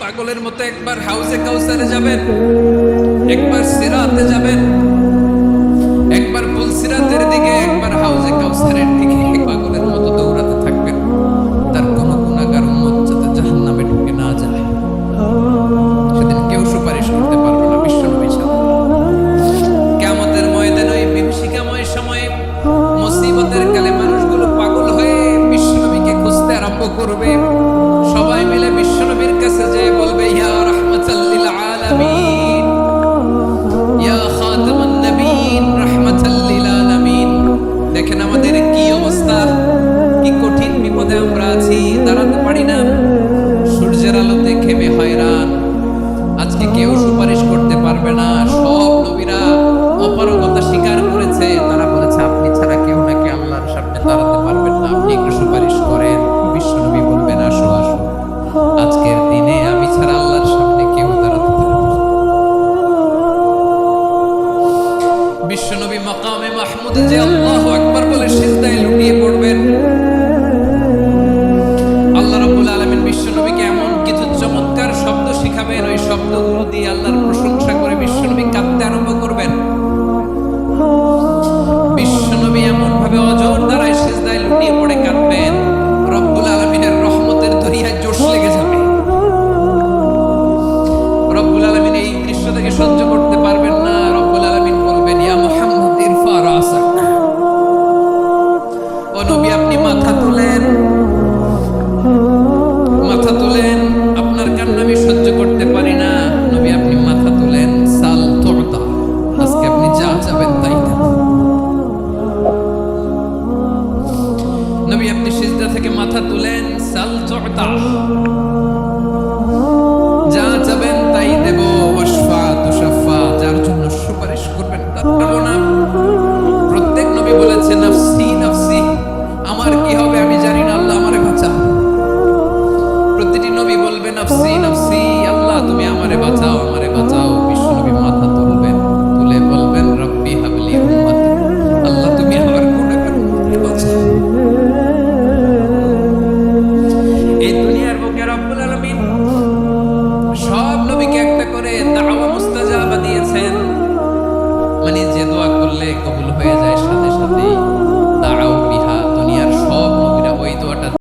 পাগলের মতো একবার হাউজে কাউসারে যাবেন, একবার সিরাতে যাবেন, একবার পুলসিরাতের দিকে, একবার হাউজে কাউসারের দিকে পাগলের মতো দৌড়াতে থাকবেন। তার কোনো গুনাহগার উম্মত যাতে জাহান্নামে ঢুকে না যায়, সেদিন কেউ সুপারিশ করতে পারবে না বিশ্বনবী ছাড়া। কিয়ামতের ময়দানে ওই বিভীষিকাময় সময়ে মুসিবতের কালে মানুষগুলো পাগল হয়ে বিশ্বনবীকে খুঁজতে আরম্ভ করবে। সবাই মিলে বিশ্বনবীর কাছে যেয়ে বলবে, ইয়া রাহমাতাল লিল আলামিন, ইয়া খাতামান নবীন, রাহমাতাল লিল আলামিন। দেখেন আমাদের কি অবস্থা, কি কঠিন বিপদে আমরা আছি, দাঁড়াতে পারি না, সূর্যের আলোতে ঘেমে হয়রান। আজকে কেউ সুপারিশ করতে পারবে না। সব নবীরা অপারগতা স্বীকার করেছে, তারা বলেছে আপনি ছাড়া কেউ নাকি আল্লাহর সামনে দাঁড়াতে পারবেন না, আপনি একটু সুপারিশ করেন। বিশ্বনবী বলবেন, আসো আসো, আজকের দিনে আমি ছাড়া আল্লাহর সামনে কেউ দাঁড়াতে পারবে না। বিশ্বনবী মাকামে মাহমুদে যে আল্লাহু আকবার বলে সিজদায় লুটিয়ে পড়বেন। আল্লাহ রাব্বুল আলামিন বিশ্বনবীকে এমন কিছু চমৎকার শব্দ শিখাবেন, ওই শব্দগুলো দিয়ে আল্লাহর প্রশংসা করে বিশ্বনবী কাঁদতে আরম্ভ করবেন। বিশ্বনবী এমন ভাবে অজর দ্বারায় সিজদায় লুটিয়ে পড়ে কাঁদবেন,